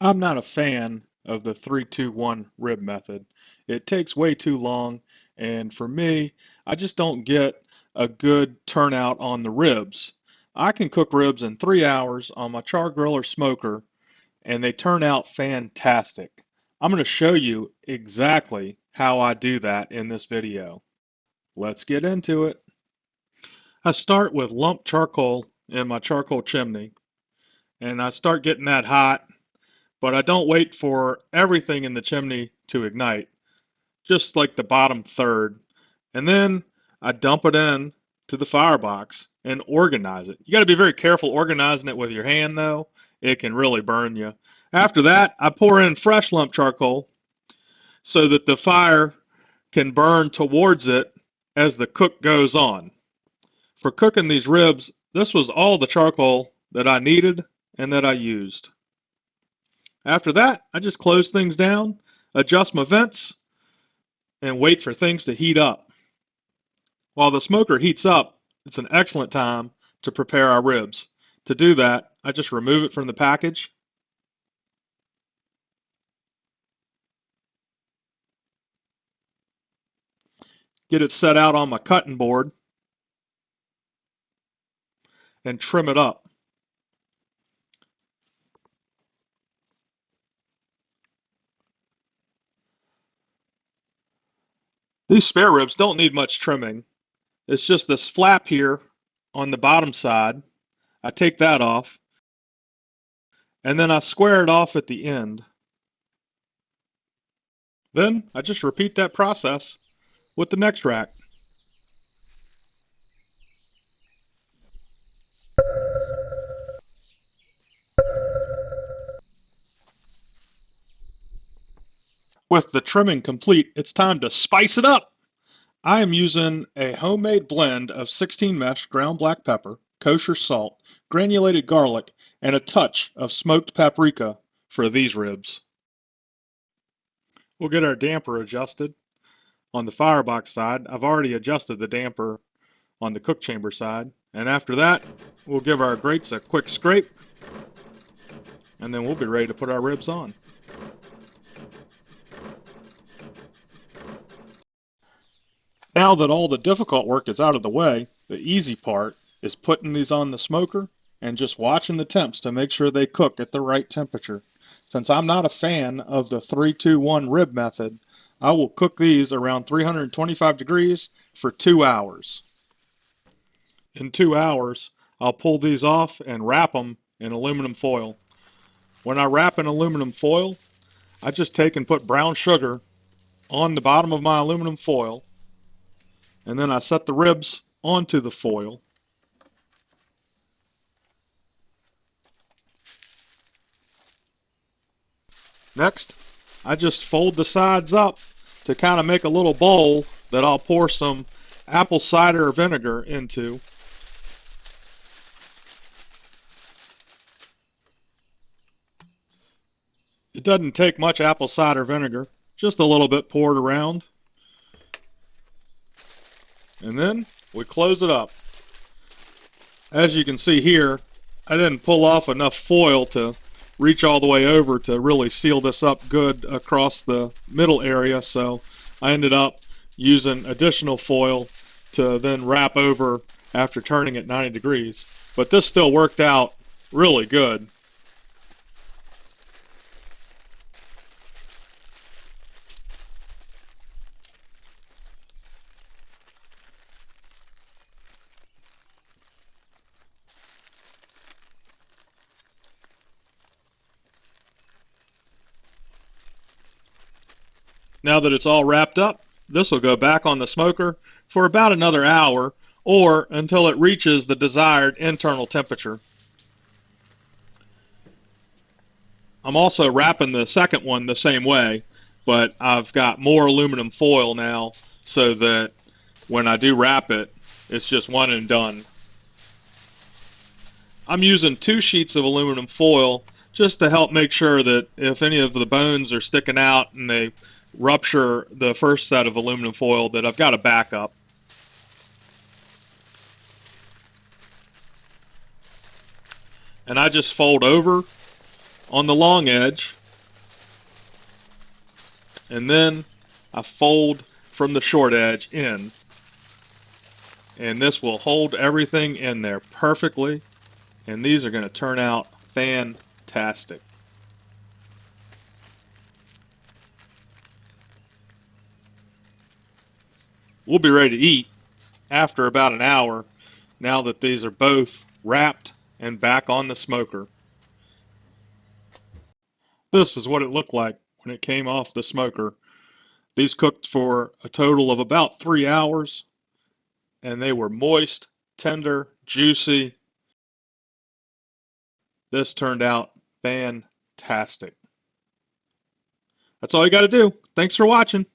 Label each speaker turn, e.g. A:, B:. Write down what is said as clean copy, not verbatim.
A: I'm not a fan of the 3-2-1 rib method. It takes way too long, and for me, I just don't get a good turnout on the ribs. I can cook ribs in 3 hours on my Char-Griller smoker, and they turn out fantastic. I'm going to show you exactly how I do that in this video. Let's get into it. I start with lumped charcoal in my charcoal chimney, and I start getting that hot. But I don't wait for everything in the chimney to ignite, just like the bottom third. And then I dump it in to the firebox and organize it. You got to be very careful organizing it with your hand, though. It can really burn you. After that, I pour in fresh lump charcoal so that the fire can burn towards it as the cook goes on. For cooking these ribs, this was all the charcoal that I needed and that I used. After that, I just close things down, adjust my vents, and wait for things to heat up. While the smoker heats up, it's an excellent time to prepare our ribs. To do that, I just remove it from the package. Get it set out on my cutting board and trim it up. These spare ribs don't need much trimming. It's just this flap here on the bottom side. I take that off, and then I square it off at the end. Then I just repeat that process with the next rack. With the trimming complete, it's time to spice it up. I am using a homemade blend of 16 mesh ground black pepper, kosher salt, granulated garlic, and a touch of smoked paprika for these ribs. We'll get our damper adjusted. On the firebox side, I've already adjusted the damper on the cook chamber side. And after that, we'll give our grates a quick scrape, and then we'll be ready to put our ribs on. Now that all the difficult work is out of the way, the easy part is putting these on the smoker and just watching the temps to make sure they cook at the right temperature. Since I'm not a fan of the 3-2-1 rib method, I will cook these around 325 degrees for 2 hours. In 2 hours, I'll pull these off and wrap them in aluminum foil. When I wrap in aluminum foil, I just take and put brown sugar on the bottom of my aluminum foil, and then I set the ribs onto the foil. Next, I just fold the sides up to kind of make a little bowl that I'll pour some apple cider vinegar into. It doesn't take much apple cider vinegar, just a little bit poured around. And then we close it up. As you can see here, I didn't pull off enough foil to reach all the way over to really seal this up good across the middle area, so I ended up using additional foil to then wrap over after turning it 90 degrees. But this still worked out really good. Now that it's all wrapped up, this will go back on the smoker for about another hour or until it reaches the desired internal temperature. I'm also wrapping the second one the same way, but I've got more aluminum foil now so that when I do wrap it, it's just one and done. I'm using 2 sheets of aluminum foil just to help make sure that if any of the bones are sticking out and they rupture the first set of aluminum foil, that I've got a backup. And I just fold over on the long edge, and then I fold from the short edge in, and this will hold everything in there perfectly, and these are going to turn out fantastic. We'll be ready to eat after about an hour now that these are both wrapped and back on the smoker. This is what it looked like when it came off the smoker. These cooked for a total of about 3 hours, and they were moist, tender, juicy. This turned out fantastic. That's all you got to do. Thanks for watching.